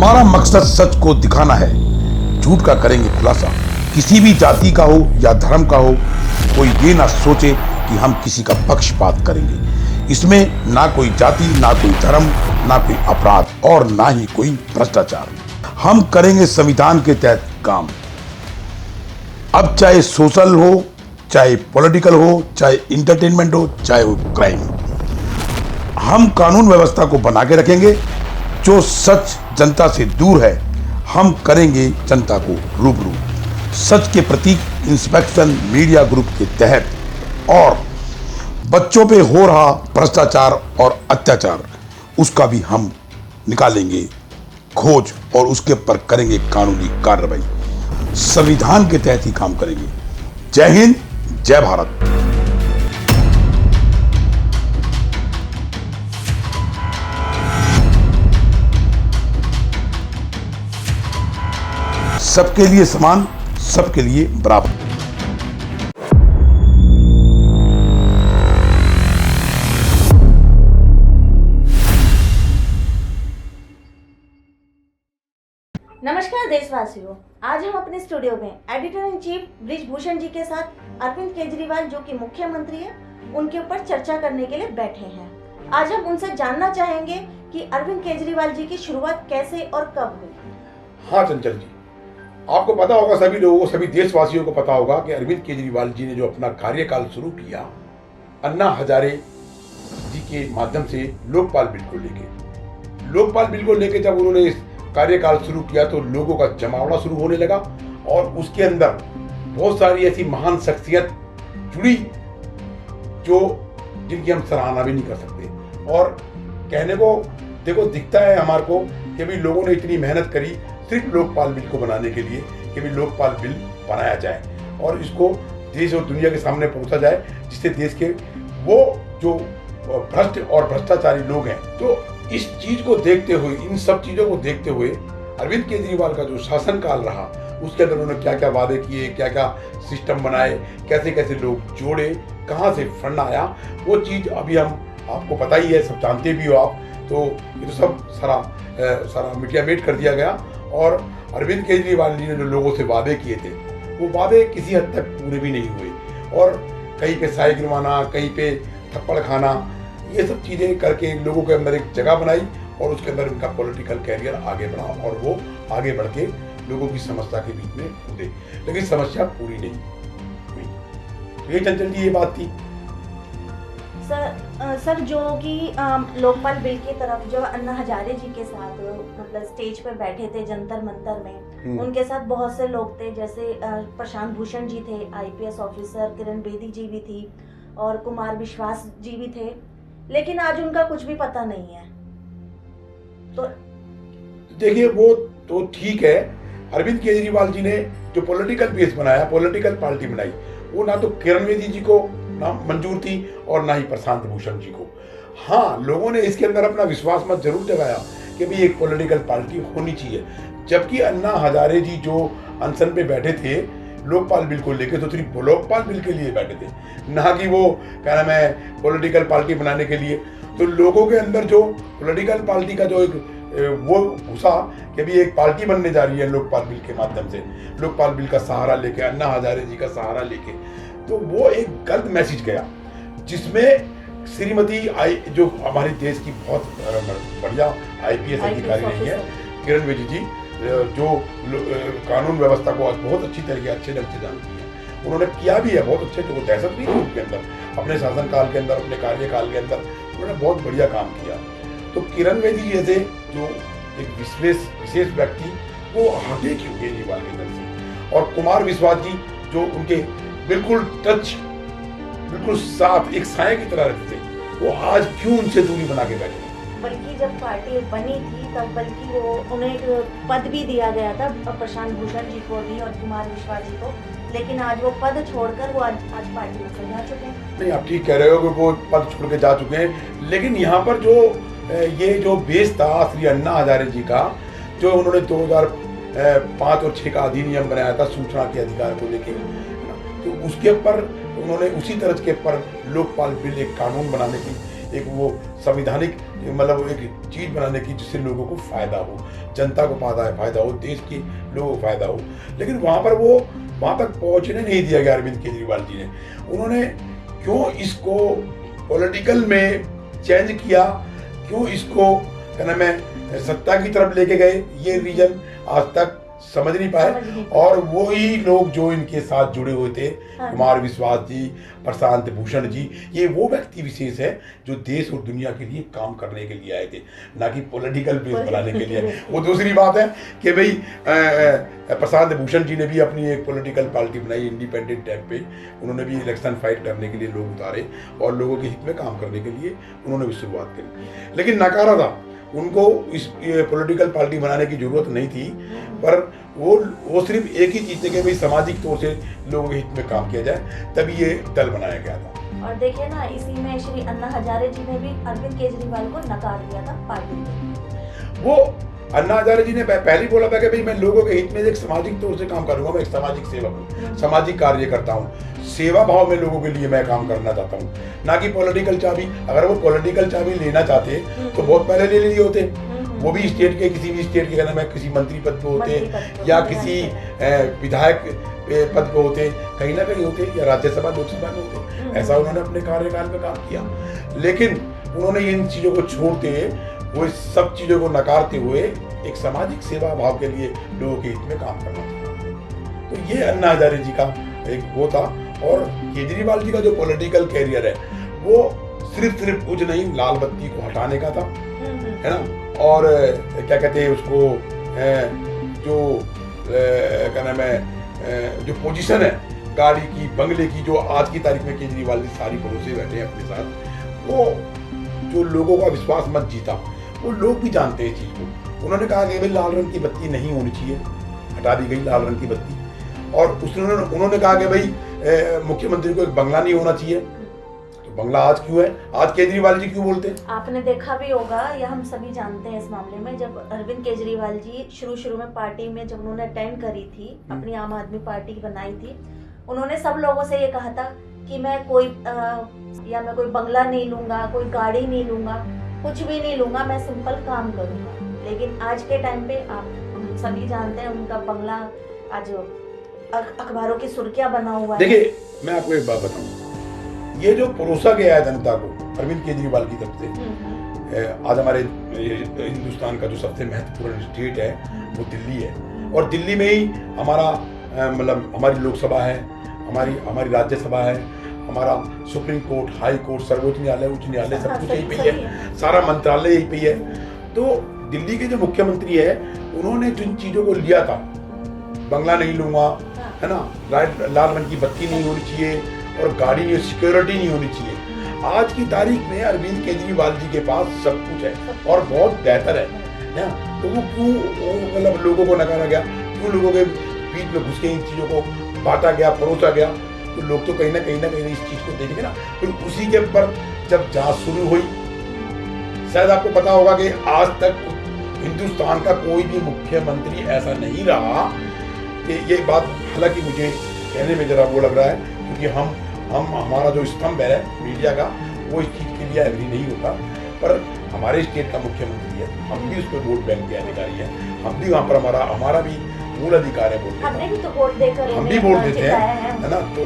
हमारा मकसद सच को दिखाना है, झूठ का करेंगे खुलासा। किसी भी जाति का हो या धर्म का हो, कोई ये ना सोचे कि हम किसी का पक्षपात करेंगे। इसमें ना कोई जाति, ना कोई धर्म, ना कोई अपराध और ना ही कोई भ्रष्टाचार। हम करेंगे संविधान के तहत काम। अब चाहे सोशल हो, चाहे पॉलिटिकल हो, चाहे इंटरटेनमेंट हो, चाहे वो क्राइम हो, हम कानून व्यवस्था को बना के रखेंगे। जो सच जनता से दूर है, हम करेंगे जनता को रूबरू। सच के प्रतीक इंस्पेक्शन मीडिया ग्रुप के तहत और बच्चों पे हो रहा भ्रष्टाचार और अत्याचार, उसका भी हम निकालेंगे खोज और उसके पर करेंगे कानूनी कार्रवाई। संविधान के तहत ही काम करेंगे। जय हिंद, जय भारत। सबके लिए समान, सबके लिए बराबर। नमस्कार देशवासियों, आज हम अपने स्टूडियो में एडिटर इन चीफ ब्रिजभूषण जी के साथ अरविंद केजरीवाल जो कि मुख्यमंत्री है, उनके ऊपर चर्चा करने के लिए बैठे हैं। आज हम उनसे जानना चाहेंगे कि अरविंद केजरीवाल जी की शुरुआत कैसे और कब हुई। हाँ चंचल जी, आपको पता होगा, सभी लोगों को, सभी देशवासियों को पता होगा कि अरविंद केजरीवाल जी ने जो अपना कार्यकाल शुरू किया अन्ना हजारे जी के माध्यम से लोकपाल बिल को लेके जब उन्होंने इस कार्यकाल शुरू किया तो लोगों का जमावड़ा शुरू होने लगा और उसके अंदर बहुत सारी ऐसी महान शख्सियत जुड़ी जो जिनकी हम सराहना भी नहीं कर सकते। और कहने को देखो दिखता है हमारे को कि भी लोगों ने इतनी मेहनत करी सिर्फ लोकपाल बिल को बनाने के लिए कि भी लोकपाल बिल बनाया जाए और इसको देश और दुनिया के सामने पहुंचा जाए, जिससे देश के वो जो भ्रष्ट और भ्रष्टाचारी लोग हैं, तो इस चीज को देखते हुए, इन सब चीजों को देखते हुए अरविंद केजरीवाल का जो शासनकाल रहा उसके अंदर उन्होंने क्या क्या वादे किए, क्या क्या सिस्टम बनाए, कैसे कैसे लोग जोड़े, कहाँ से फंड आया, वो चीज अभी हम आपको पता ही है, सब जानते भी हो आप। तो ये तो सब सारा मीडिया मेट कर दिया गया और अरविंद केजरीवाल जी ने जो लोगों से वादे किए थे वो वादे किसी हद तक पूरे भी नहीं हुए और कहीं पे साई गिरवाना, कहीं पे थप्पड़ खाना, ये सब चीज़ें करके लोगों के अंदर एक जगह बनाई और उसके अंदर उनका पॉलिटिकल कैरियर आगे बढ़ा और वो आगे बढ़ के लोगों की समस्या के बीच में कूदे, लेकिन समस्या पूरी नहीं हुई। तो ये चंचल जी ये बात थी। सर जो कि लोकपाल बिल की तरफ जो अन्ना हजारे जी के साथ मतलब स्टेज पर बैठे थे जंतर मंतर में, उनके साथ बहुत से लोग थे, जैसे प्रशांत भूषण जी थे, आईपीएस ऑफिसर, किरण बेदी जी भी थी और कुमार विश्वास जी भी थे, लेकिन आज उनका कुछ भी पता नहीं है। तो देखिए वो तो ठीक है, अरविंद केजरीवाल जी ने जो पॉलिटिकल बेस बनाया, पॉलिटिकल पार्टी बनाई, वो ना तो किरण बेदी जी को ना मंजूर थी और ना ही प्रशांत भूषण जी को। हाँ, लोगों ने इसके अंदर अपना विश्वास मत जरूर जगाया कि भी एक पॉलिटिकल पार्टी होनी चाहिए, जबकि अन्ना हजारे जी जो अनशन पे बैठे थे लोकपाल बिल को लेके, तो सिर्फ लोकपाल बिल के लिए बैठे थे, ना कि वो क्या नाम है पॉलिटिकल पार्टी बनाने के लिए। तो लोगों के अंदर जो पॉलिटिकल पार्टी का जो एक वो घुसा कि भी एक पार्टी बनने जा रही है लोकपाल बिल के माध्यम से, लोकपाल बिल का सहारा लेके, अन्ना हजारे जी का सहारा लेके, तो वो एक गलत मैसेज गया, जिसमें श्रीमती जो हमारे देश की बहुत बढ़िया आईपीएस अधिकारी रही है किरण बेदी जी, जो कानून व्यवस्था को बहुत अच्छी तरीके अच्छे ढंग से जानती है, उन्होंने किया भी है बहुत अच्छे, जो दहशत नहीं थी उनके अंदर, अपने शासनकाल के अंदर, अपने कार्यकाल के अंदर उन्होंने बहुत बढ़िया काम किया। तो किरण बेदी जैसे जो एक विशेष व्यक्ति वो हटे क्यों केजरीवाल के अंदर से, और कुमार विश्वास जी जो उनके बिल्कुल टच, बिल्कुल साथ एक साए की तरह रहते थे, वो आज क्यों उनसे दूरी बना के बैठे? बल्कि जब पार्टी बनी थी तब बल्कि वो उन्हें एक पद भी दिया गया था, प्रशांत भूषण जी को भी और कुमार विश्वास जी को, लेकिन आज वो पद छोड़कर वो आज पार्टी में से जा चुके हैं। नहीं, आप ठीक कह रहे हो कि वो पद छोड़ के जा चुके हैं, लेकिन यहाँ पर जो ये जो बेस था श्री अन्ना हजारे जी का, जो उन्होंने 2005 और 6 का अधिनियम बनाया था सूचना के अधिकार को लेके, तो उसके ऊपर उन्होंने उसी तरह के पर लोकपाल बिल एक कानून बनाने की एक वो संविधानिक मतलब एक चीज बनाने की जिससे लोगों को फायदा हो, जनता को फायदा हो, देश के लोगों को फायदा हो। लेकिन वहां तक पहुंचने नहीं दिया गया अरविंद केजरीवाल जी ने। उन्होंने क्यों इसको पॉलिटिकल में चेंज किया, क्यों इसको क्या नाम है सत्ता की तरफ लेके गए, ये रीजन आज तक समझ नहीं पाए। और वही लोग जो इनके साथ जुड़े हुए थे, कुमार विश्वास जी, प्रशांत भूषण जी, ये वो व्यक्ति विशेष है जो देश और दुनिया के लिए काम करने के लिए आए थे, ना कि पॉलिटिकल बेस बनाने के लिए। वो दूसरी बात है कि भाई प्रशांत भूषण जी ने भी अपनी एक पॉलिटिकल पार्टी बनाई इंडिपेंडेंट टाइप पे, उन्होंने भी इलेक्शन फाइट करने के लिए लोग उतारे और लोगों के हित में काम करने के लिए उन्होंने भी शुरुआत करी, लेकिन नकारा था। उनको इस पॉलिटिकल पार्टी बनाने की जरूरत नहीं थी, पर वो सिर्फ एक ही चीज थी कि भाई सामाजिक तौर से लोगों के हित में काम किया जाए, तभी ये दल बनाया गया था। और देखिए ना, इसी में श्री अन्ना हजारे जी ने भी अरविंद केजरीवाल को नकार दिया था पार्टी में। वो अन्ना हजारे जी ने पहले ही बोला था कि भाई मैं लोगों के हित में एक सामाजिक तौर से काम करूंगा, मैं एक सामाजिक सेवक हूँ, सामाजिक कार्य करता हूँ, सेवा भाव में लोगों के लिए मैं काम करना चाहता हूँ, ना कि पॉलिटिकल चाबी। अगर वो पॉलिटिकल चाबी लेना चाहते तो बहुत पहले ले लिए होते। वो भी स्टेट के किसी भी स्टेट के कहना मैं किसी मंत्री पद पे होते या किसी विधायक पद पे होते, कहीं ना कहीं होते, या राज्यसभा लोकसभा में होते। ऐसा उन्होंने अपने कार्यकाल में काम किया, लेकिन उन्होंने इन चीजों को छोड़ते, वो सब चीजों को नकारते हुए एक सामाजिक सेवा भाव के लिए लोगों के हित में काम करना था। तो ये अन्ना हजारे जी का एक वो था। और केजरीवाल जी का जो पॉलिटिकल कैरियर है वो सिर्फ कुछ नहीं, लाल बत्ती को हटाने का था, है ना। और क्या कहते हैं उसको, जो क्या नाम है, जो पोजीशन है गाड़ी की, बंगले की, जो आज की तारीख में केजरीवाल जी सारी पड़ोसे बैठे हैं अपने साथ, वो जो लोगों का विश्वास मत जीता, वो लोग भी जानते हैं चीज को। उन्होंने कहा कि भाई लाल रंग की बत्ती नहीं होनी चाहिए, हटा दी गई लाल रंग की बत्ती। और उन्होंने कहा कि भाई मुख्यमंत्री को एक बंगला नहीं होना चाहिए, तो बंगला आज क्यों है, आज केजरीवाल जी क्यों बोलते हैं? आपने देखा भी होगा, या हम सभी जानते हैं इस मामले में, जब अरविंद केजरीवाल जी शुरू में पार्टी में जब उन्होंने अटेंड करी थी, अपनी आम आदमी पार्टी बनाई थी, उन्होंने सब लोगों से ये कहा था कि मैं कोई बंगला नहीं लूंगा, कोई गाड़ी नहीं लूंगा, कुछ भी नहीं लूंगा, मैं सिंपल काम करूंगा। लेकिन आज के टाइम पे आप सभी जानते हैं उनका बंगला आज अखबारों की सुर्खियां बना हुआ है। देखिए, मैं आपको एक बात बताऊं, ये जो परोसा गया है जनता को अरविंद केजरीवाल की तरफ से, आज हमारे हिंदुस्तान का जो सबसे महत्वपूर्ण स्टेट है वो दिल्ली है, और दिल्ली में ही हमारा मतलब हमारी लोकसभा है, हमारी राज्यसभा है, हमारा सुप्रीम कोर्ट, हाई कोर्ट, सर्वोच्च न्यायालय, उच्च न्यायालय, सब कुछ यही पे है, सारा मंत्रालय यही पे है। तो दिल्ली के जो मुख्यमंत्री है, उन्होंने जिन चीजों को लिया था, बंगला नहीं लूंगा, है ना, लाल रंग की बत्ती नहीं होनी चाहिए, और गाड़ी नहीं, सिक्योरिटी नहीं होनी चाहिए, आज की तारीख में अरविंद केजरीवाल जी के पास सब कुछ है और बहुत बेहतर है ना। तो वो क्यों मतलब लोगों को नकारा गया, क्यों लोगों के बीच में घुस के इन चीजों को बांटा गया, परोसा गया? तो लोग तो कहीं ना कहीं इस चीज को देखेंगे ना। फिर उसी के ऊपर जब जांच शुरू हुई, शायद आपको पता होगा कि आज तक हिंदुस्तान का कोई भी मुख्यमंत्री ऐसा नहीं रहा कि ये बात, हालांकि मुझे कहने में जरा वो लग रहा है क्योंकि हमारा जो स्तंभ है मीडिया का, वो इस चीज के लिए एग्री नहीं होता, पर हमारे स्टेट का मुख्यमंत्री है, हम भी उस पर वोट बैंक के अधिकारी हैं, हम भी वहाँ पर हमारा भी मूल अधिकार है वोट देना। हमने भी तो वोट देकर, हम भी वोट देते हैं, है ना। तो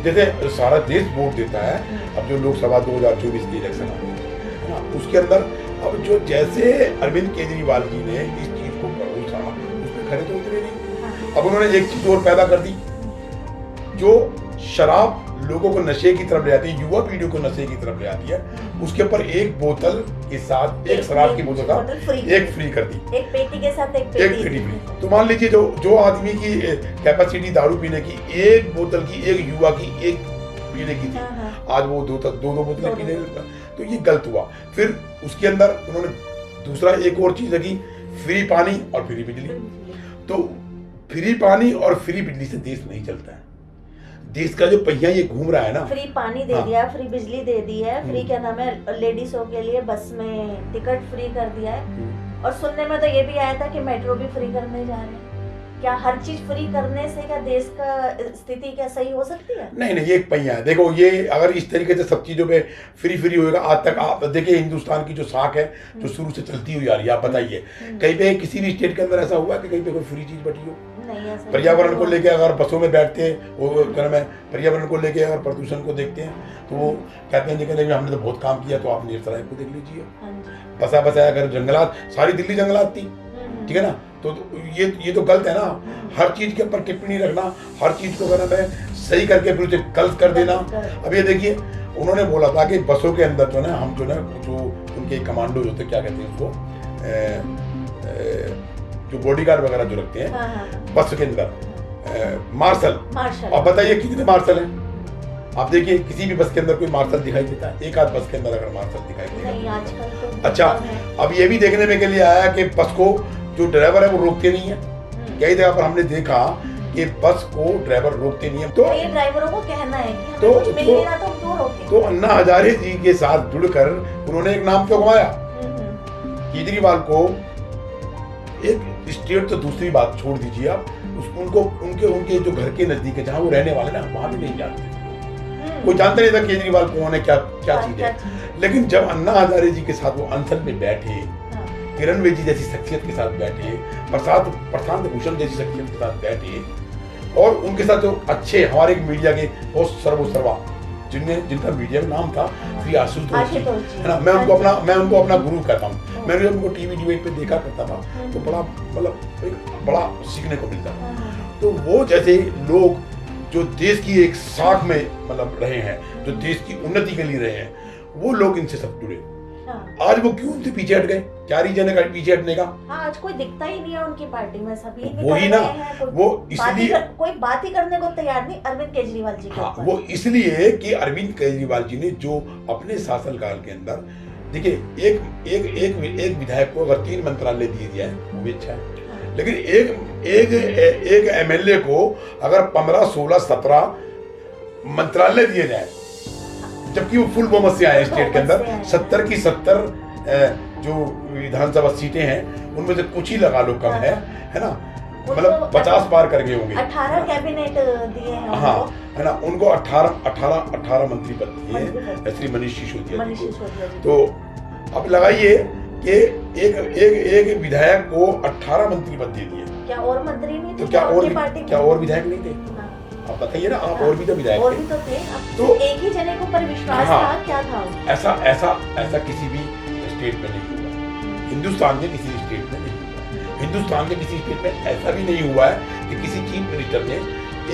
जैसे सारा देश वोट देता है, अब जो लोकसभा 2024 के इलेक्शन आ रहे हैं, है ना, उसके अंदर अब जो जैसे अरविंद केजरीवाल जी ने इस चीज को परोसा, उसमें खड़े तो उतरे नहीं। अब उन्होंने एक चीज और पैदा कर दी, जो शराब लोगों को नशे की तरफ ले आती है, युवा पीढ़ी को नशे की तरफ ले आती है, उसके ऊपर एक बोतल के साथ एक शराब की बोतल का एक फ्री कर दी, एक पेटी के साथ एक पेटी फ्री। तो मान लीजिए जो आदमी की कैपेसिटी दारू पीने की, एक बोतल की, एक युवा की एक पीने की थी, आज वो दो बोतलें पीने लगा। तो ये गलत हुआ। फिर उसके अंदर उन्होंने दूसरा एक और चीज रखी, फ्री पानी और फ्री बिजली। तो फ्री पानी और फ्री बिजली से देश नहीं चलता है। देश का जो पहिया ये घूम रहा है ना, फ्री पानी दे दिया, फ्री बिजली दे दी है, फ्री क्या नाम है, लेडीजों के लिए बस में टिकट फ्री कर दिया है, और सुनने में तो ये भी आया था कि मेट्रो भी फ्री करने जा रहे हैं। क्या हर चीज फ्री करने से क्या देश का स्थिति क्या सही हो सकती है? नहीं नहीं, ये एक पहिया है। देखो, ये अगर इस तरीके से सब चीज़ों पे फ्री होएगा, आज तक आप देखिए हिंदुस्तान की जो साख है जो शुरू से चलती हुई आ रही है, आप बताइए कहीं पे किसी भी स्टेट के अंदर ऐसा हुआ कि कहीं पे कोई फ्री चीज़ बटी हो? नहीं, ऐसा पर्यावरण को लेके अगर बसों में बैठते हैं, वो क्या नाम है, पर्यावरण को लेके अगर प्रदूषण को देखते हैं तो वो कहते हैं कि हमने तो बहुत काम किया, तो आप नीरसराय को देख लीजिए, हाँ जी। बसा बसाया अगर जंगलात, सारी दिल्ली जंगलात थी, ठीक है ना? तो ये तो गलत है ना। हर चीज के ऊपर टिप्पणी रखना, हर चीज को अगर हमें सही करके फिर उसे गलत कर देना। अब ये देखिए, उन्होंने बोला था कि बसों के अंदर जो ना हम जो उनके कमांडो होते, क्या कहते हैं उसको, जो बॉडीगार्ड वगैरह जो रखते हैं, हाँ। बस के अंदर मार्शल। मार्शल। अब बताइए कितने मार्शल हैं? आप देखिए किसी भी बस के अंदर कोई मार्शल दिखाई देता है? एक आध बस के अंदर अगर मार्शल दिखाई देता नहीं, आजकल तो अच्छा, अब ये भी देखने में के लिए आया कि बस को जो ड्राइवर है वो रोकते नहीं है। कई जगह पर हमने देखा कि बस को ड्राइवर रोकते नहीं है। तो ये ड्राइवरों को कहना है कि हमें तो- कुछ मिल नहीं रहा तो हम क्यों रोकें? तो अन्ना हजारे जी के साथ जुड़कर उन्होंने एक नाम क्यों कमाया? केजरीवाल को एक स्टेट, तो दूसरी बात छोड़ दीजिए आप, उनको उनके जो घर के नजदीक है जहाँ वो रहने वाले ना, वहां भी नहीं जानते। कोई जानता नहीं था केजरीवाल कौन है, क्या चीज है। लेकिन जब अन्ना हजारे जी के साथ वो अनशन में बैठे, किरण बेदी जैसी शख्सियत के साथ बैठे, प्रशांत भूषण जैसी शख्सियत के साथ बैठे, और उनके साथ जो अच्छे हमारे मीडिया के बहुत सर्वा जिनका मीडिया में नाम था श्री आशुतोष जी, है ना, मैं उनको अपना गुरु कहता हूँ। मैं जब उनको टीवी डिबेट पे देखा करता था तो बड़ा मतलब एक बड़ा सीखने को मिलता था। तो वो जैसे लोग जो देश की एक साख में मतलब रहे हैं, जो देश की उन्नति के लिए रहे हैं, वो लोग इनसे सब जुड़े। आज वो क्यों उनसे पीछे हट गए? क्या रीजन है पीछे हटने का? हाँ, आज कोई दिखता ही नहीं है उनकी पार्टी में, सभी वो ही ना, वो इसलिए कोई बात ही करने को तैयार नहीं अरविंद केजरीवाल जी के ऊपर। वो इसलिए कि अरविंद केजरीवाल जी ने जो अपने शासनकाल के अंदर, देखिए एक विधायक को अगर 3 मंत्रालय दिए जाए वो भी अच्छा है, लेकिन एक एमएलए को अगर 15, 16, 17 मंत्रालय दिए जाए, जबकि वो फुल बहुमत से आए स्टेट के अंदर, 70 की 70 जो विधानसभा सीटें हैं उनमें से कुछ ही लगा लो कम है ना, मतलब 50 पार कर गए होंगे। 18 कैबिनेट दिए हैं। हाँ, है ना, उनको 18 मंत्री पद दिए श्री मनीष सिसोदिया जी को। तो अब लगाइए कि एक विधायक को 18 मंत्री पद दे दिए। क्या और मंत्री नहीं थे? तो क्या और विधायक नहीं थे? आप बताइए ना, आप और भी तो विधायक और भी तो थे। तो एक ही जने को पर विश्वास था, क्या था? ऐसा किसी भी स्टेट में नहीं हुआ, हिंदुस्तान के किसी स्टेट में नहीं हुआ। हिंदुस्तान के किसी स्टेट में ऐसा भी नहीं हुआ है कि किसी चीफ मिनिस्टर ने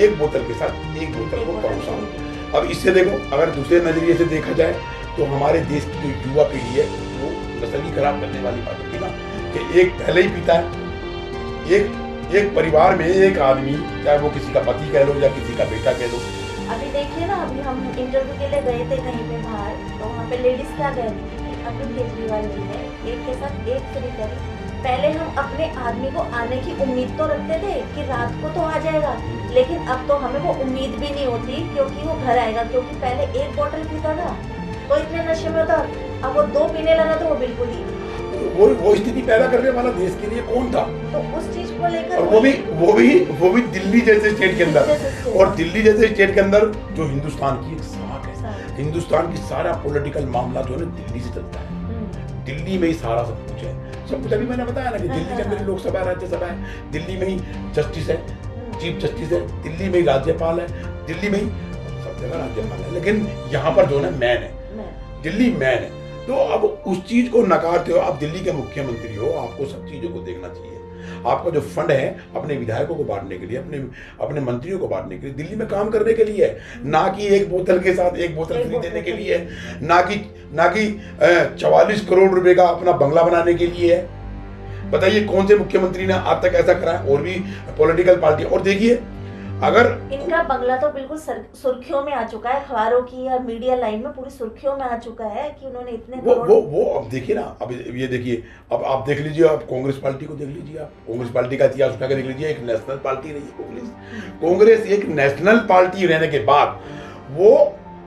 एक बोतल के साथ एक बोतल को परोसा हो। अब इससे देखो, अगर दूसरे नजरिए से देखा जाए तो हमारे देश की जो युवा पीढ़ी है वो नस्ल ही खराब करने वाली बात होती ना, कि एक पहले ही पीता है। एक परिवार में एक आदमी, चाहे वो किसी का पति कह लो या किसी का बेटा कह लो। अभी देखिए ना, अभी हम इंटरव्यू के लिए गए थे कहीं पे बाहर, तो वहाँ पे लेडीज क्या कह रही थी कि अरविंद केजरीवाल जी ने एक के साथ एक फ्री करी। पहले हम अपने आदमी को आने की उम्मीद तो रखते थे कि रात को तो आ जाएगा, लेकिन अब तो हमें वो उम्मीद भी नहीं होती क्योंकि वो घर आएगा। क्योंकि पहले एक बोतल पीता था तो इतने नशे में था, अब वो 2 पीने लगा तो वो बिल्कुल ही। वो स्थिति पैदा करने वाला देश के लिए कौन था? तो उस चीज को लेकर, और वो भी दिल्ली जैसे स्टेट के अंदर, और दिल्ली जैसे स्टेट के अंदर जो हिंदुस्तान की एक साख है, हिंदुस्तान की सारा पॉलिटिकल मामला जो है दिल्ली से चलता है। दिल्ली में ही सारा सब कुछ है। सब कुछ अभी मैंने बताया ना कि दिल्ली के अंदर लोकसभा राज्यसभा है, दिल्ली में ही जस्टिस है, चीफ जस्टिस है, दिल्ली में ही राज्यपाल है, दिल्ली में ही सब जगह राज्यपाल है, लेकिन यहाँ पर जो है मैन है, दिल्ली मैन है। तो अब उस चीज को नकारते हो, आप दिल्ली के मुख्यमंत्री हो, आपको सब चीजों को देखना चाहिए। आपका जो फंड है अपने विधायकों को बांटने के लिए, अपने मंत्रियों को बांटने के लिए, दिल्ली में काम करने के लिए है, ना कि एक बोतल के साथ एक बोतल फ्री देने के लिए है, ना कि 44 करोड़ रुपए का अपना बंगला बनाने के लिए है। बताइए कौन से मुख्यमंत्री ने आज तक ऐसा करा है? और भी पॉलिटिकल पार्टी। और देखिए, अगर इनका बंगला तो बिल्कुल सुर्खियों में आ चुका है, अखबारों की या मीडिया लाइन में पूरी सुर्खियों में आ चुका है कि उन्होंने इतने वो अब देखिए ना, अब ये देखिए, अब आप देख लीजिए, आप कांग्रेस पार्टी को देख लीजिए, आप कांग्रेस पार्टी का इतिहास उठा के देख लीजिए। एक नेशनल पार्टी रही है कांग्रेस एक नेशनल पार्टी रहने के बाद वो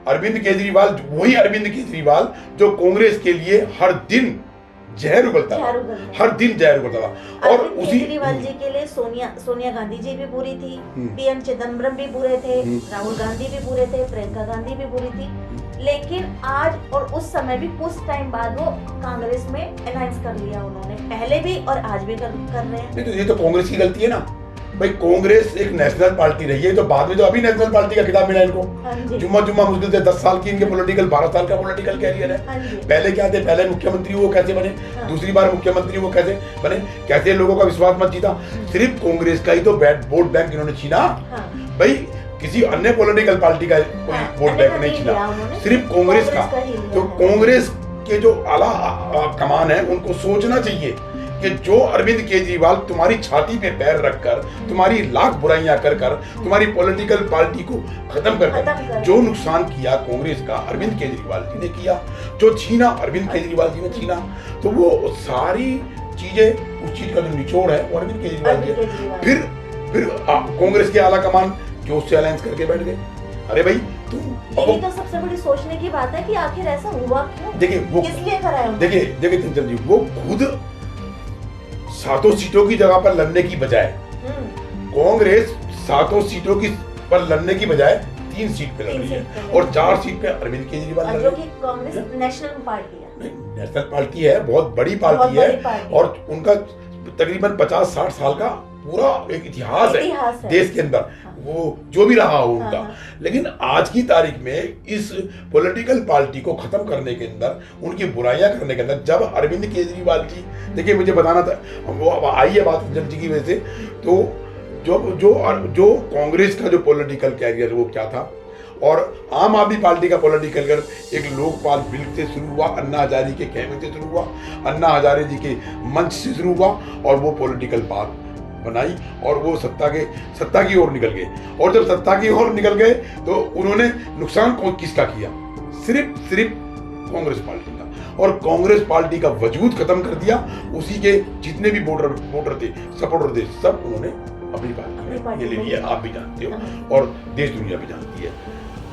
वही अरविंद केजरीवाल जो कांग्रेस के लिए हर दिन जहर उगलता था, हर दिन जहर उगलता था। और उसी केजरीवाल जी के लिए सोनिया गांधी जी भी बुरी थी, पीएम चिदम्बरम भी बुरे थे, राहुल गांधी भी बुरे थे, प्रियंका गांधी भी बुरी थी। लेकिन आज और उस समय भी कुछ टाइम बाद वो कांग्रेस में अनाउंस कर लिया उन्होंने, पहले भी और आज भी कर रहे हैं। नहीं तो ये तो कांग्रेस की गलती है ना भाई। कांग्रेस एक नेशनल पार्टी रही है, तो बाद में तो अभी नेशनल पार्टी का खिताब मिला इनको। जुम्मा मुश्किल से 10 साल की इनके पॉलिटिकल 12 साल का पॉलिटिकल कैरियर है। पहले क्या थे, पहले मुख्यमंत्री वो कैसे बने, दूसरी बार मुख्यमंत्री वो कैसे बने, कैसे लोगों का विश्वास मत जीता। सिर्फ कांग्रेस का ही तो वोट बैंक इन्होंने छीना भाई, किसी अन्य पॉलिटिकल पार्टी का कोई वोट बैंक नहीं छीना, सिर्फ कांग्रेस का। तो कांग्रेस के जो आला कमान है उनको सोचना चाहिए कि जो अरविंद केजरीवाल तुम्हारी छाती पे पैर रखकर, तुम्हारी लाख बुराइयां कर कर, तुम्हारी पॉलिटिकल पार्टी को खत्म कर जो नुकसान किया कांग्रेस का अरविंद केजरीवाल जी ने किया, जो छीना अरविंद केजरीवाल जी ने छीना, तो वो सारी चीजें, उस चीज का जो निचोड़ है वो अरविंद केजरीवाल जी। फिर कांग्रेस के आला कमान जो उससे अलायंस करके बैठ गए। अरे भाई यही तो सबसे बड़ी सोचने की बात है कि आखिर ऐसा हुआ क्यों, देखिए वो किस लिए कराया। देखिए चंचल जी, वो खुद 7 सीटों की जगह पर लड़ने की बजाय, कांग्रेस 7 सीटों की पर लड़ने की बजाय 3 सीट पे लड़ रही है और 4 सीट पे अरविंद केजरीवाल लड़ रहे हैं। जो कि कांग्रेस नेशनल पार्टी है, नेशनल पार्टी है, बहुत बड़ी पार्टी है और उनका तकरीबन 50-60 साल का पूरा एक इतिहास है देश के अंदर, वो जो भी रहा हो उनका। लेकिन आज की तारीख में इस पॉलिटिकल पार्टी को खत्म करने के अंदर, उनकी बुराइयां करने के अंदर, जब अरविंद केजरीवाल जी, देखिए मुझे बताना था, वो अब आई है बात जल्दी की वजह से, तो जो कांग्रेस का जो पॉलिटिकल कैरियर वो क्या था और आम आदमी पार्टी का पॉलिटिकल कैरियर एक लोकपाल बिल से शुरू हुआ, अन्ना हजारे के कहने से शुरू हुआ, अन्ना हजारे जी के मंच से शुरू हुआ और वो पॉलिटिकल पाथ बनाई और वो सत्ता की ओर निकल गए। और जब सत्ता की ओर निकल गए तो उन्होंने नुकसान किसका किया, सिर्फ कांग्रेस पार्टी का, और कांग्रेस पार्टी का वजूद खत्म कर दिया। उसी के जितने भी वोटर थे, सपोर्टर थे, सब उन्होंने अपनी पार्टी ले लिया, आप भी जानते हो और देश दुनिया भी जानती है।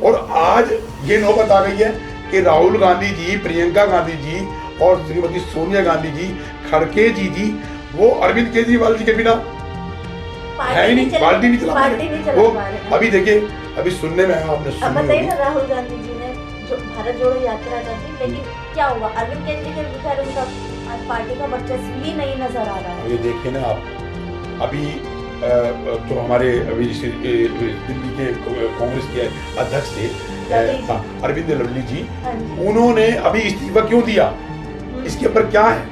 और आज ये नौबत आ गई है कि राहुल गांधी जी, प्रियंका गांधी जी और श्रीमती सोनिया गांधी जी, खड़गे जी वो अरविंद केजरीवाल जी के बिना है ही नहीं, पार्टी नहीं चला पा रहे वो। अभी देखिए, अभी सुनने में आपने बताइए ना, राहुल गांधी जी ने जो भारत जोड़ो यात्रा कर दी, लेकिन क्या हुआ, अरविंद केजरीवाल उनका पार्टी का वर्चस्व ही नहीं नजर आ रहा है। ये देखिए ना आप, अभी जो हमारे अभी दिल्ली के कांग्रेस के अध्यक्ष थे अरविंद लवली जी, उन्होंने अभी इस्तीफा क्यों दिया, इसके ऊपर क्या है,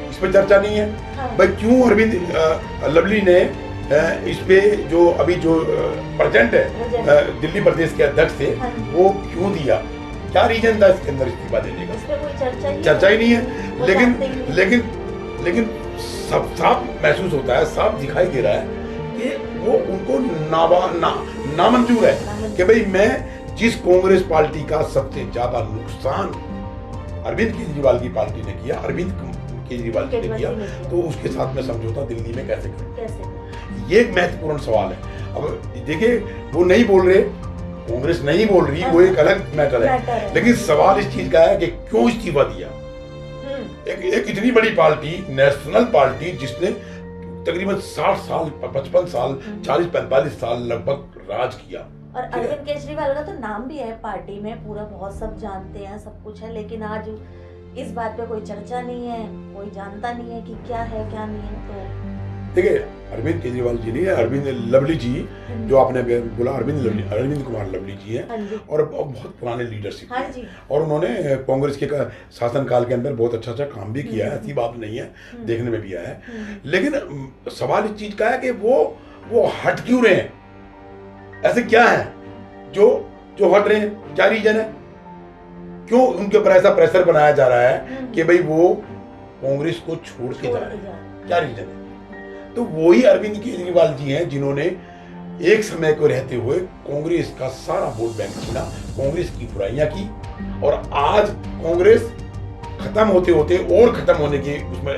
इस पर चर्चा नहीं है भाई। क्यों अरविंद लवली ने इस पे जो अभी जो प्रेजेंट है दिल्ली प्रदेश के अध्यक्ष थे, वो क्यों दिया, क्या रीजन था इसके अंदर इस्तीफा देने का, चर्चा ही नहीं है। लेकिन सब साफ महसूस होता है, साफ दिखाई दे रहा है कि वो उनको नामंजूर है कि भाई मैं जिस कांग्रेस पार्टी का सबसे ज्यादा नुकसान अरविंद केजरीवाल की पार्टी ने किया, अरविंद केजरीवाल जी ने किया, तो उसके साथ में समझौता दिल्ली में कैसे करें, ये एक महत्वपूर्ण सवाल है। अब देखिए, वो नहीं बोल रहे, कांग्रेस नहीं बोल रही, वो एक अलग मैटर है, लेकिन सवाल इस चीज का है कि क्यों इस्तीफा दिया। एक इतनी बड़ी पार्टी, नेशनल पार्टी, जिसने तकरीबन 60 साल, 55 साल, 40-45 साल लगभग राज किया। और अरविंद केजरीवाल का तो नाम भी है पार्टी में, पूरा बहुत सब जानते हैं, सब कुछ है, लेकिन आज इस बात पे कोई चर्चा नहीं है, कोई जानता नहीं है कि क्या है क्या नहीं है। तो देखिए, अरविंद केजरीवाल जी नहीं है, अरविंद लवली जी, जो आपने बोला, अरविंद कुमार लवली जी हैं और बहुत पुराने लीडरशिप हैं और उन्होंने कांग्रेस के शासनकाल के अंदर बहुत अच्छा काम भी किया है, ऐसी बात नहीं है, देखने में भी आया है। लेकिन सवाल इस चीज का है कि वो हट क्यों रहे हैं, ऐसे क्या है जो हट रहे हैं, क्या रीजन है, क्यों उनके ऊपर ऐसा प्रेशर बनाया जा रहा है कि भाई वो कांग्रेस को छोड़ के जा रहे हैं, क्या रीजन है। तो वही अरविंद केजरीवाल जी हैं जिन्होंने एक समय को रहते हुए कांग्रेस का सारा वोट बैंक छीना, कांग्रेस की बुराइयां की, और आज कांग्रेस खत्म होते होते और खत्म होने के उसमें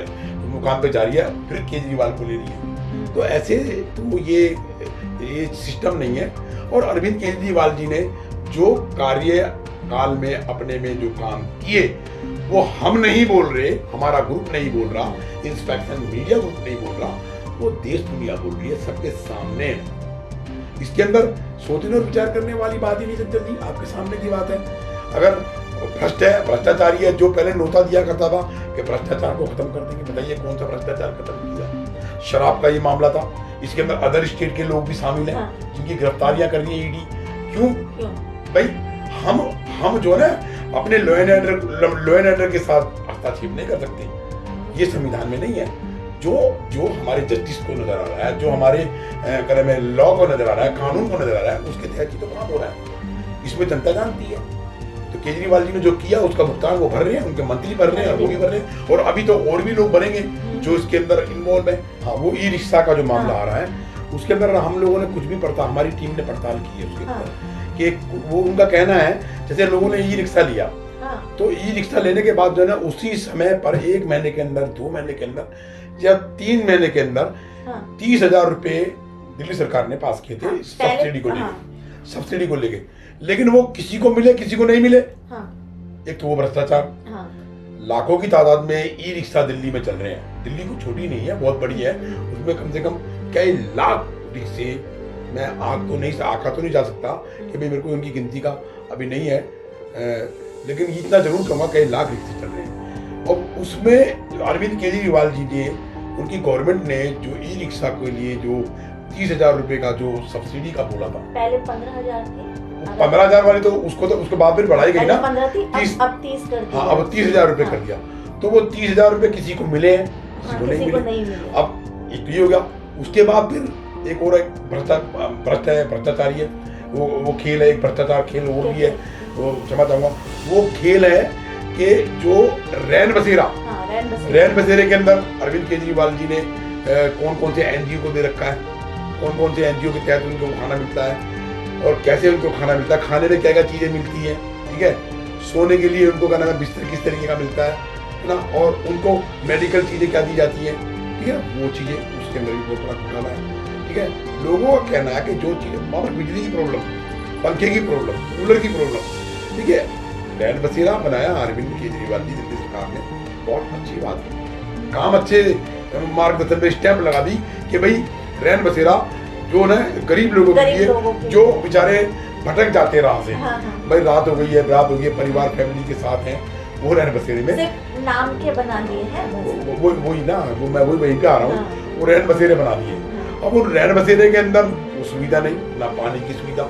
मुकाम पे जा रही है, फिर केजरीवाल को ले रही है। तो ऐसे तो ये सिस्टम नहीं है। और अरविंद केजरीवाल जी ने जो कार्यकाल में अपने में जो काम किए, वो हम नहीं बोल रहे, हमारा ग्रुप नहीं बोल रहा, इंस्पेक्शन मीडिया ग्रुप नहीं बोल रहा, वो देश दुनिया बोल रही है, सबके सामने है। इसके अंदर सोचने और विचार करने वाली बात ही नहीं चल रही, आपके सामने की बात है। अगर भ्रष्ट है, भ्रष्टाचारी है, जो पहले नोता दिया करता था कि भ्रष्टाचार को खत्म कर देंगे, बताइए कौन सा भ्रष्टाचार खत्म किया? शराब का ये मामला था, इसके अंदर अदर स्टेट के लोग भी शामिल हैं, जिनकी गिरफ्तारियां कर रही है ईडी। क्यों भाई? हम जो है ना अपने लॉ एंड ऑर्डर के साथ हस्तक्षेप नहीं कर सकते, ये संविधान में नहीं है। जो हमारे जस्टिस को नजर आ रहा है, जो हमारे लॉ को नजर आ रहा है, कानून को नजर आ रहा है, उसके तहत ही तो काम हो रहा है। इसमें जनता जानती है। तो केजरीवाल जी ने जो किया उसका भुगतान वो भर रहे हैं, उनके मंत्री भर रहे हैं और वो भी भर रहे हैं, और अभी तो और भी लोग बनेंगे जो इसके अंदर इन्वॉल्व है। हाँ, वो ई रिक्शा का जो मामला आ रहा है, उसके अंदर हम लोगों ने कुछ भी पड़ताल, हमारी टीम ने पड़ताल की है उसके अंदर कि वो उनका कहना है जैसे लोगों ने ई रिक्शा लिया, तो ई रिक्शा लेने के बाद जो है ना उसी समय पर 1 महीने के अंदर, 2 महीने के अंदर या 3 महीने के अंदर 30,000 रुपए दिल्ली सरकार ने पास किए थे सब्सिडी को लेके, लेकिन वो किसी को मिले किसी को नहीं मिले। एक तो वो भ्रष्टाचार, लाखों की तादाद में ई रिक्शा दिल्ली में चल रहे हैं। दिल्ली को छोटी नहीं है, बहुत बड़ी है, उसमें कम से कम कई लाख रिक्शे, मैं आंका तो नहीं जा सकता कि भाई मेरे को उनकी गिनती का अभी नहीं है, लेकिन इतना जरूर कहूँगा कई लाख रिक्शे चल रहे हैं। और उसमें अरविंद केजरीवाल जी ने, उनकी गवर्नमेंट ने जो ई रिक्शा के लिए जो 30,000 रुपए का जो सब्सिडी का बोला था, पहले 15,000 थी, 15,000 वाली तो उसको बाद में बढ़ाई गई ना, 15 थी, अब 30 कर दिया। हाँ, अब 30,000 रुपए कर दिया। तो वो 30,000 रुपए किसी को मिले हैं, किसी को नहीं मिले। अब एक तो ये हो गया। उसके बाद फिर एक और भ्रष्टाचारी है, वो खेल है, एक भ्रष्टाचार खेल वो भी है, वो क्षमा चाहूंगा, वो खेल है कि जो रैन बसेरे के अंदर अरविंद केजरीवाल जी ने कौन कौन से एनजीओ को दे रखा है, कौन कौन से एनजीओ के तहत उनको खाना मिलता है और कैसे उनको खाना मिलता है, खाने में क्या क्या चीजें मिलती हैं, ठीक है, सोने के लिए उनको क्या नाम है, बिस्तर किस तरीके का मिलता है ना, और उनको मेडिकल चीजें क्या दी जाती है, ठीक है, वो चीजें उसके अंदर भी बहुत बड़ा घोटाला है। ठीक है, लोगों का कहना है कि जो चीजें मानो बिजली की प्रॉब्लम, पंखे की प्रॉब्लम, कूलर की प्रॉब्लम, ठीक है, रैन बसेरा बनाया अरविंद केजरीवाल जी दिल्ली सरकार ने, बहुत अच्छी बात है, काम अच्छे मार्गदर्शन पे स्टैंप लगा दी कि भाई रैन बसेरा जो ना गरीब लोगों के लिए, जो बेचारे भटक जाते राह से, भाई रात हो गई है, परिवार फैमिली के साथ हैं, वो रैन बसेरे में सिर्फ नाम के बना दिए हैं, वही ना, मैं वहीं पे आ रहा हूँ, वो रैन बसेरे बना दिए। अब वो रैन बसेरे के अंदर वो सुविधा नहीं, ना पानी की सुविधा,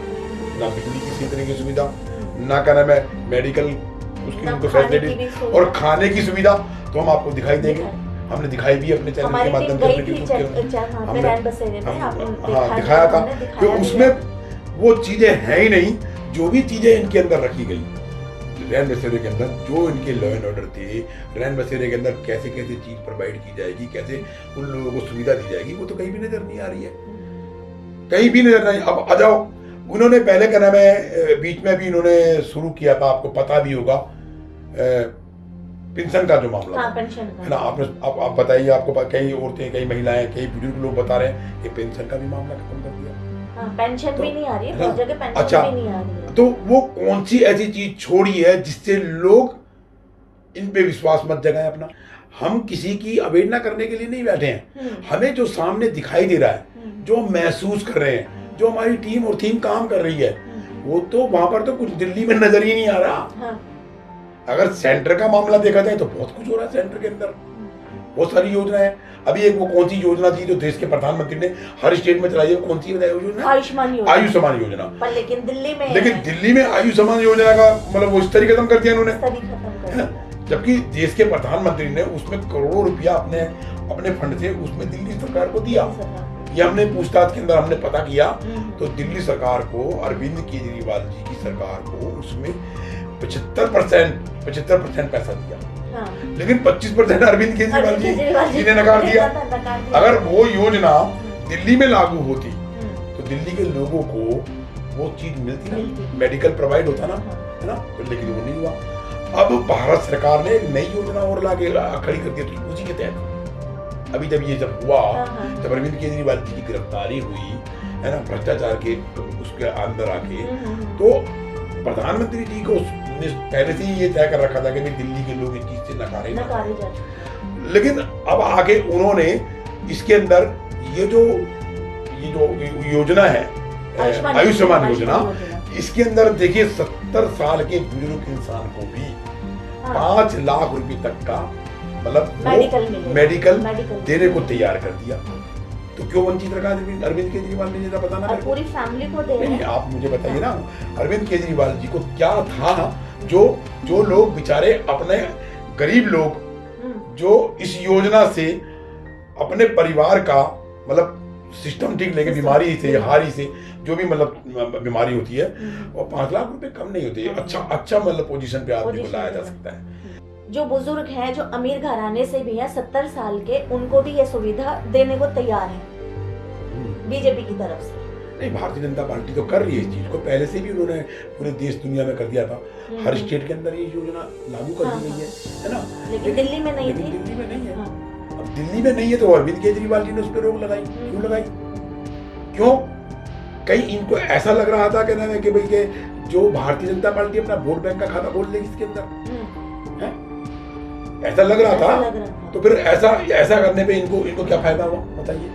ना बिजली किसी तरह की सुविधा, ना क्या नाम है मेडिकल उसकी उनको फैसिलिटी, और खाने की सुविधा तो हम आपको दिखाई देंगे, हमने दिखाई भी अपने चैनल के माध्यम से, हाँ दिखाया था कि उसमें वो चीजें हैं ही नहीं, जो भी चीजें इनके अंदर रखी गई रैन बसेरे के अंदर, जो इनके लॉ एंड ऑर्डर थे, रैन बसेरे के अंदर कैसे कैसे चीज प्रोवाइड की जाएगी, कैसे उन लोगों को सुविधा दी जाएगी, वो तो कहीं भी नजर नहीं आ रही है, कहीं भी नजर नहीं। अब आ जाओ, उन्होंने पहले क्या नाम है बीच में भी इन्होंने शुरू किया था, आपको पता भी होगा, पेंशन का जो मामला है ना, आप बताइए, आपको कई औरतें, कई महिलाएं, कई बुजुर्ग लोग बता रहे हैं कि पेंशन का भी मामला खत्म कर दिया, पेंशन भी नहीं आ रही है, बहुत जगह पेंशन अच्छा, भी नहीं आ रही है। तो वो कौन सी ऐसी चीज छोड़ी है जिससे लोग इन पे विश्वास मत जगाएं अपना। हम किसी की अवहेलना करने के लिए नहीं बैठे हैं, हमें जो सामने दिखाई दे रहा है, जो महसूस कर रहे हैं, जो हमारी टीम और थीम काम कर रही है, वो तो वहां पर तो कुछ दिल्ली में नजर ही नहीं आ रहा। अगर सेंटर का मामला देखा जाए तो बहुत कुछ हो रहा है सेंटर के अंदर, बहुत सारी योजना है। अभी एक वो कौन सी योजना थी जो देश के प्रधानमंत्री ने हर स्टेट में चलाई है, कौन सी योजना? आयुष्मान योजना। पर लेकिन दिल्ली में आयुष्मान योजना का मतलब वो इस तरीके खत्म कर दिया इन्होंने, जबकि देश के प्रधानमंत्री ने उसमें करोड़ों रुपया अपने फंड से उसमें दिल्ली सरकार को दिया। ये हमने पूछताछ के अंदर हमने पता किया तो दिल्ली सरकार को, अरविंद केजरीवाल जी की सरकार को उसमें 75% पैसा दिया, लेकिन 25% अरविंद केजरीवाल जी ने नकार दिया। अगर वो योजना दिल्ली में लागू होती तो दिल्ली के लोगों को वो चीज मिलती ना, मेडिकल प्रोवाइड होता ना, है ना, तो लेकिन वो नहीं हुआ। अब भारत सरकार ने एक नई योजना और लाके खड़ी कर दी, तो उसी के तहत अभी जब हुआ, जब अरविंद केजरीवाल जी की गिरफ्तारी हुई है ना, भ्रष्टाचार के उसके अंदर आके, तो प्रधानमंत्री जी को हमने पहले से ही ये तय कर रखा था कि भाई दिल्ली के लोग इस चीज से नकारे जाते। लेकिन अब आगे उन्होंने इसके अंदर ये जो योजना है आयुष्मान योजना, इसके अंदर देखिए 70 साल के बुजुर्ग इंसान को भी 5 लाख रुपए तक का मतलब मेडिकल देने को तैयार कर दिया। तो क्यों वंचित रखा अरविंद केजरीवाल ने, जरा बताना। और पूरी फैमिली को दे रहे हैं। आप मुझे बताइए ना, अरविंद केजरीवाल जी को क्या था जो लोग बेचारे अपने गरीब लोग जो इस योजना से अपने परिवार का मतलब सिस्टम ठीक लेके बीमारी से हारी से जो भी मतलब बीमारी होती है, और 5 लाख रुपए कम नहीं होते। अच्छा मतलब पोजीशन पे आदमी को लाया जा सकता है। जो बुजुर्ग हैं, जो अमीर घराने से भी हैं, 70 साल के, उनको भी ये सुविधा देने को तैयार है बीजेपी की तरफ से। नहीं, भारतीय जनता पार्टी तो कर रही है इस चीज को, पहले से भी उन्होंने पूरे देश दुनिया में कर दिया था। हर स्टेट के अंदर ये योजना लागू कर दी गई है ना। लेकिन दिल्ली में नहीं थी। दिल्ली में नहीं है। अब दिल्ली में नहीं है तो अरविंद केजरीवाल जी ने उस पर रोक लगाई। क्यों लगाई? क्यों? कहीं इनको ऐसा लग रहा था कि भाई के जो भारतीय जनता पार्टी अपना वोट बैंक का खाता खोल लेगी इसके अंदर, है? ऐसा लग रहा था। तो फिर ऐसा करने पे इनको क्या फायदा हुआ बताइए?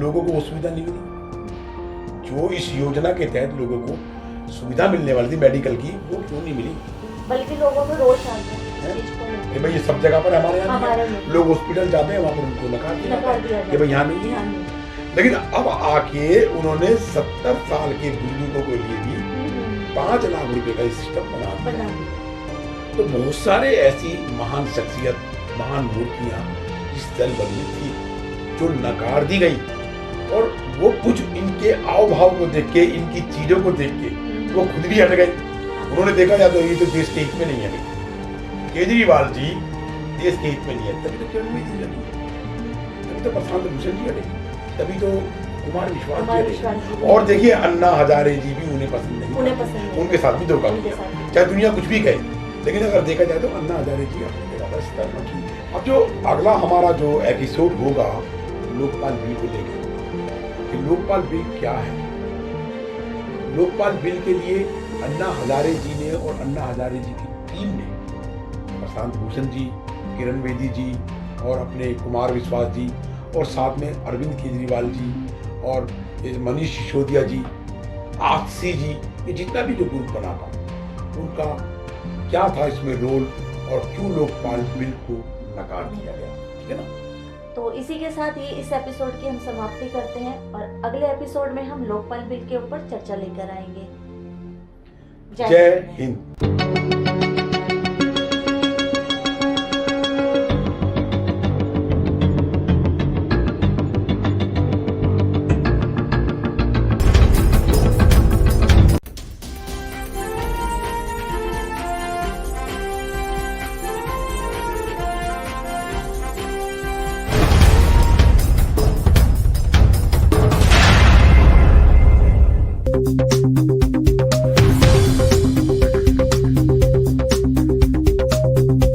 लोगों को वो सुविधा नहीं मिली जो इस योजना के तहत लोगों को सुविधा मिलने वाली थी मेडिकल की, वो क्यों नहीं मिली? बल्कि लोगों को रोष आ गया कि भाई ये सब जगह पर हमारे यहाँ लोग हॉस्पिटल जाते हैं, वहाँ पर उनको नकार दिया कि भाई यहाँ नहीं है। लेकिन अब आके उन्होंने 70 साल के बुजुर्गों के लिए भी 5 लाख रुपए का सिस्टम बना। तो बहुत सारे ऐसी महान शख्सियत, महान मूर्तियां इस दल बनी थी जो नकार दी गई, और वो कुछ इनके आओ भाव को देख के, इनकी चीजों को देख के वो खुद भी हट गए। उन्होंने देखा या तो ये तो देश के हित में नहीं है, केजरीवाल जी देश के हित में नहीं है, तभी तो किरण बेदी लगी, तभी तो प्रशांत भूषण जी हटे, तभी तो कुमार विश्वास जी हटे। और देखिए अन्ना हजारे जी भी उन्हें पसंद नहीं, उनके साथ भी धोखा किया, चाहे दुनिया कुछ भी कहे। लेकिन अगर देखा जाए तो अन्ना हजारे जी अपनी जगह पर स्तर में की। अब जो अगला हमारा जो एपिसोड होगा लोकपाल बिल को लेकर, कि लोकपाल बिल क्या है। लोकपाल बिल के लिए अन्ना हजारे जी ने और अन्ना हजारे जी की टीम ने, प्रशांत भूषण जी, किरण बेदी जी और अपने कुमार विश्वास जी, और साथ में अरविंद केजरीवाल जी और मनीष सिसोदिया जी, आक्षी जी, ये जितना भी जो ग्रुप बना था, उनका क्या था इसमें रोल और क्यों लोकपाल बिल को नकार दिया गया, ठीक है ना। तो इसी के साथ ही इस एपिसोड की हम समाप्ति करते हैं, और अगले एपिसोड में हम लोकपाल बिल के ऊपर चर्चा लेकर आएंगे। जय हिंद।